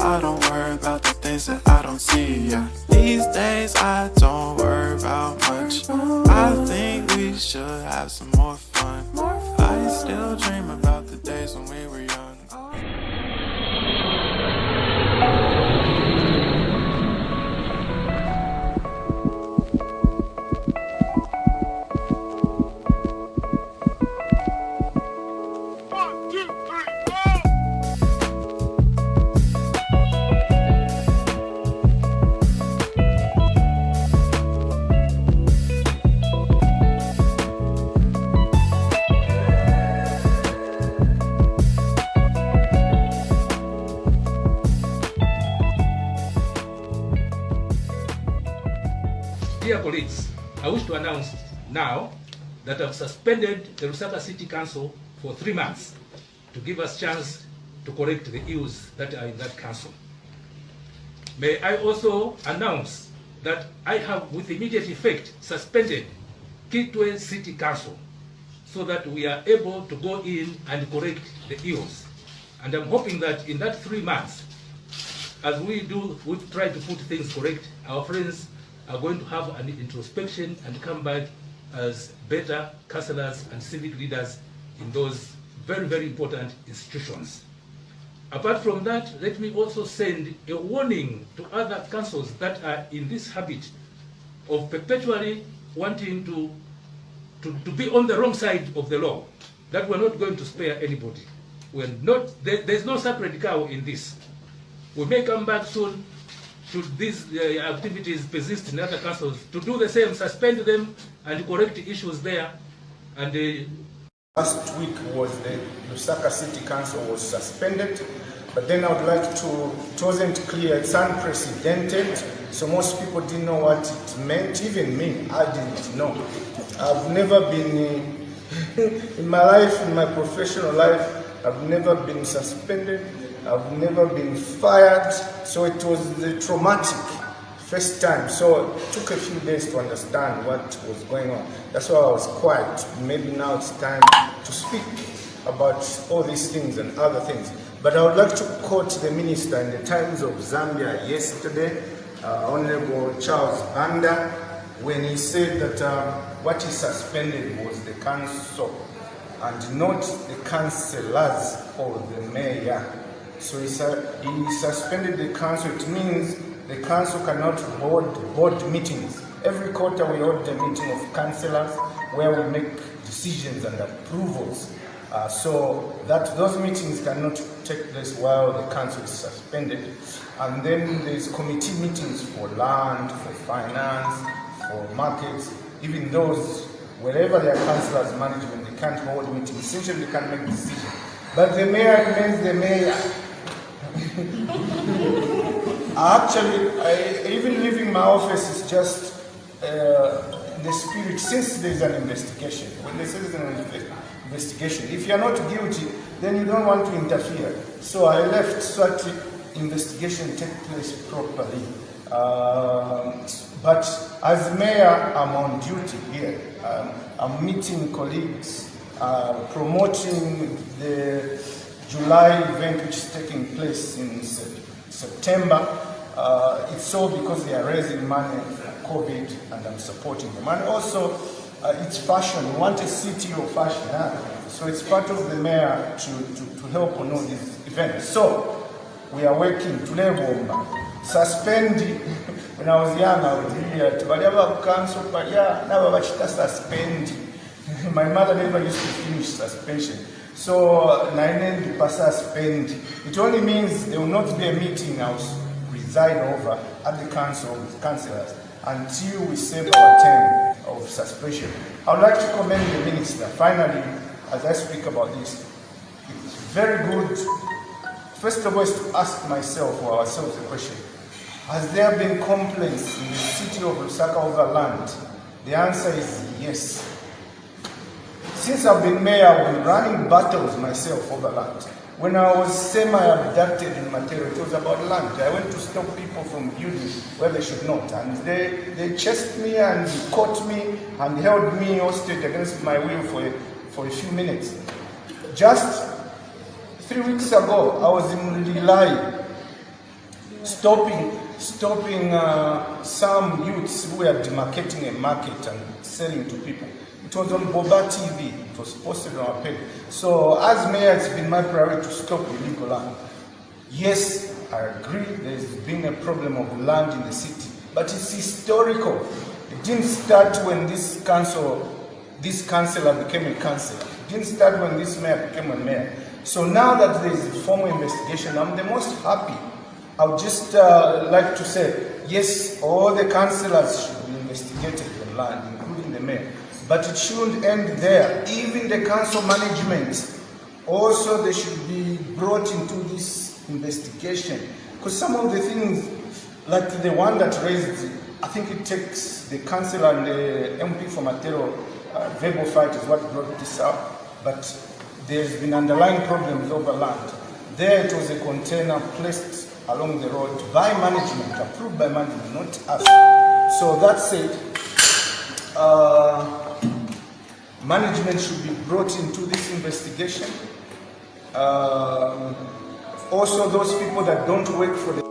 I don't worry about the things that I don't see, yeah. These days I don't worry about much. I think we should have some more fun. I still dream about the days when we were young. Dear colleagues, I wish to announce now that I've suspended the Lusaka City Council for 3 months to give us chance to correct the ills that are in that council. May I also announce that I have with immediate effect suspended Kitwe City Council so that we are able to go in and correct the ills. And I'm hoping that in that 3 months, as we try to put things correct, our friends are going to have an introspection and come back as better councillors and civic leaders in those very, very important institutions. Apart from that, let me also send a warning to other councils that are in this habit of perpetually wanting to be on the wrong side of the law, that we're not going to spare anybody. There's no sacred cow in this. We may come back soon should these activities persist in other councils, to do the same, suspend them and correct issues there. And last week was the Lusaka City Council was suspended, but then I would like it wasn't clear, it's unprecedented, so most people didn't know what it meant, even me, I didn't know. I've never been, in my life, in my professional life, I've never been suspended, I've never been fired, so it was the traumatic first time. So it took a few days to understand what was going on. That's why I was quiet. Maybe now it's time to speak about all these things and other things. But I would like to quote the minister in the Times of Zambia yesterday, Honorable Charles Banda, when he said that what he suspended was the council and not the councillors or the mayor. So he suspended the council. It means the council cannot hold board meetings. Every quarter we hold a meeting of councillors where we make decisions and approvals. So that those meetings cannot take place while the council is suspended. And then there's committee meetings for land, for finance, for markets. Even those, wherever their councillors manage, when they can't hold meetings, essentially they can't make decisions. But the mayor remains the mayor. Even leaving my office is just the spirit, since there's an investigation. When they say there's an investigation, if you're not guilty, then you don't want to interfere. So I left so that investigation take place properly. But as mayor, I'm on duty here. I'm meeting colleagues, promoting the July event which is taking place in September. It's all because they are raising money for COVID and I'm supporting them. And also, it's fashion. We want a city of fashion. So it's part of the mayor to help on all these events. So we are working to level suspend. When I was young, I would hear to council, but yeah, now I suspend. My mother never used to finish suspension. So, Nainen to suspend. It only means there will not be a meeting I will preside over at the council with councillors until we serve our term of suspension. I would like to commend the minister. Finally, as I speak about this, it's very good. First of all, is to ask myself or ourselves the question: has there been complaints in the city of Lusaka over land? The answer is yes. Since I've been mayor, I've been running battles myself over land. When I was semi-abducted in Matero, it was about land. I went to stop people from building where they should not. And they chased me and caught me and held me hostage against my will for a few minutes. Just 3 weeks ago, I was in Lilai stopping some youths who were demarcating a market and selling to people. It was on Boba TV. It was posted on our page. So as mayor, it's been my priority to stop illegal land. Yes, I agree there's been a problem of land in the city, but it's historical. It didn't start when this councillor became a councillor. It didn't start when this mayor became a mayor. So now that there is a formal investigation, I'm the most happy. I would just like to say, yes, all the councillors should be investigated on land, including the mayor. But it shouldn't end there. Even the council management, also they should be brought into this investigation. Because some of the things, like the one that raised, I think it takes the councillor and the MP for Matero, verbal fight is what brought this up. But there's been underlying problems over land. There it was a container placed along the road by management, approved by management, not us. So that's it. Management should be brought into this investigation. Also, those people that don't work for the